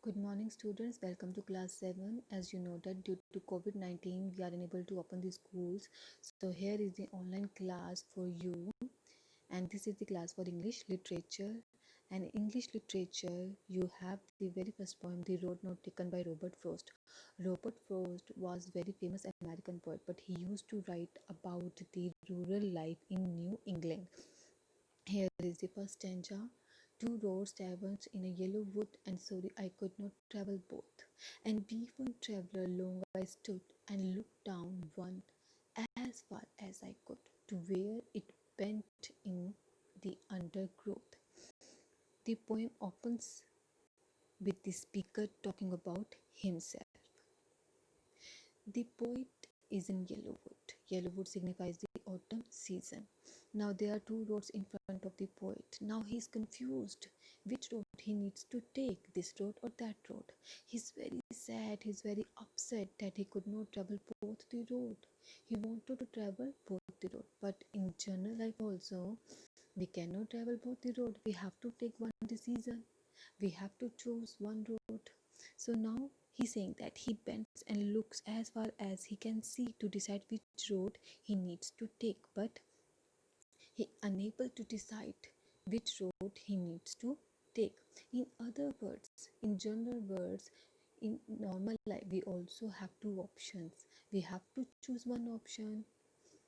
Good morning, students. Welcome to class 7. As you know that due to COVID-19, we are unable to open the schools. So here is the online class for you. And this is the class for English literature. And English literature, you have the very first poem, The Road Not Taken by Robert Frost. Robert Frost was very famous American poet, but he used to write about the rural life in New England. Here is the first stanza. Two roads diverged in a yellow wood, and sorry I could not travel both. And be one traveller long I stood, and looked down one as far as I could, to where it bent in the undergrowth. The poem opens with the speaker talking about himself. The poet is in Yellowwood. Yellowwood signifies the autumn season. Now there are two roads in front of the poet. Now he is confused which road he needs to take, this road or that road. He's very sad, he's very upset that he could not travel both the road. He wanted to travel both the road, but in general life also we cannot travel both the road. We have to take one decision. We have to choose one road. So now he's saying that he bends and looks as far as he can see to decide which road he needs to take, but he unable to decide which road he needs to take. In other words, in general words, in normal life we also have two options. We have to choose one option.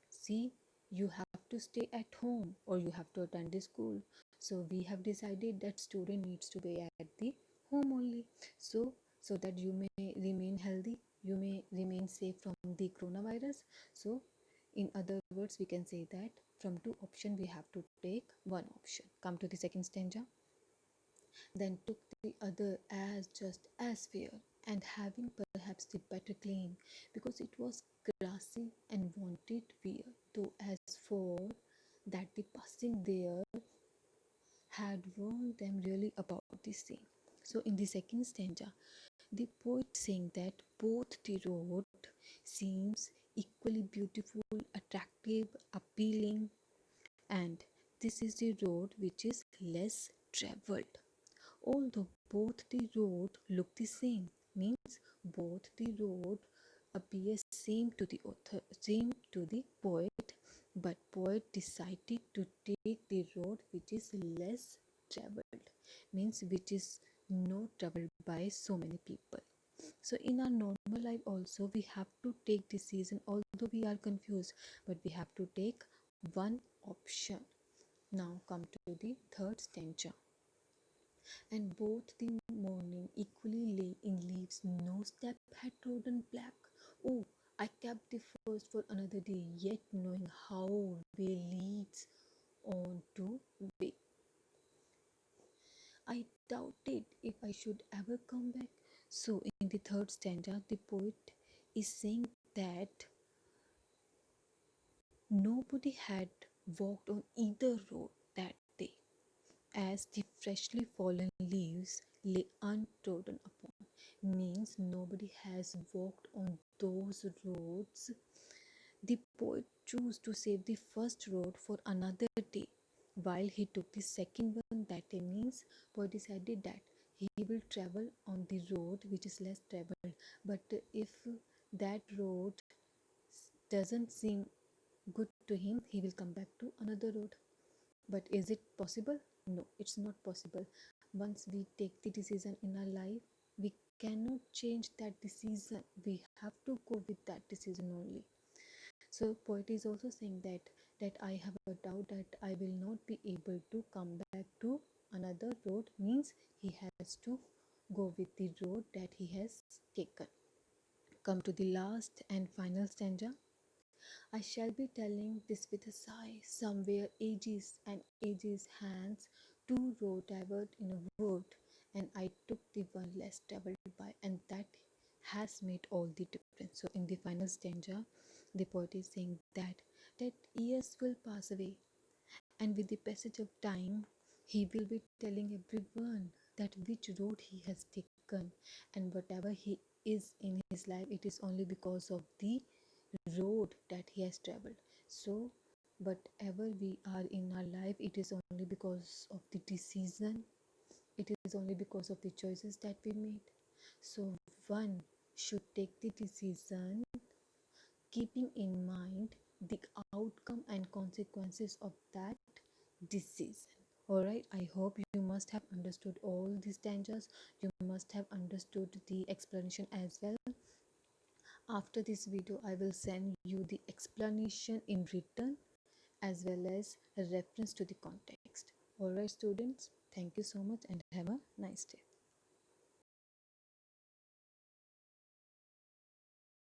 See, you have to stay at home or you have to attend the school. So we have decided that student needs to be at the home only. So that you may remain healthy, you may remain safe from the coronavirus. So in other words, we can say that from two options we have to take one option. Come to the second stanza. Then took the other as just as fair, and having perhaps the better claim, because it was grassy and wanted wear, though as for that the passing there had warned them really about the same. So in the second stanza, the poet saying that both the road seems equally beautiful, attractive, appealing, and this is the road which is less traveled. Although both the road look the same, means both the road appears same to the author, same to the poet, but poet decided to take the road which is less traveled, means which is not traveled by so many people. So in our normal life also we have to take decision, although we are confused, but we have to take one option. Now come to the third stanza. And both the morning equally lay in leaves, no step had trodden black. Oh, I kept the first for another day, yet knowing how way leads on to way. I doubted if I should ever come back. So in the third stanza, the poet is saying that nobody had walked on either road that day, as the freshly fallen leaves lay untrodden upon, means nobody has walked on those roads. The poet chose to save the first road for another day, while he took the second one that day, means poet decided that he will travel on the road which is less traveled, but if that road doesn't seem good to him, he will come back to another road. But is it possible? No, it's not possible. Once we take the decision in our life, we cannot change that decision. We have to go with that decision only. So poet is also saying that I have a doubt that I will not be able to come back to another road, means he has to go with the road that he has taken. Come to the last and final stanza. I shall be telling this with a sigh. Somewhere ages and ages hence, two roads diverged in a wood, and I took the one less traveled by, and that has made all the difference. So in the final stanza, the poet is saying that years will pass away, and with the passage of time, he will be telling everyone that which road he has taken, and whatever he is in his life, it is only because of the road that he has traveled. So whatever we are in our life, it is only because of the decision, it is only because of the choices that we made. So one should take the decision keeping in mind the outcome and consequences of that decision. All right, I hope you must have understood all these dangers. You must have understood the explanation as well. After this video, I will send you the explanation in written as well as a reference to the context. All right, students, thank you so much and have a nice day.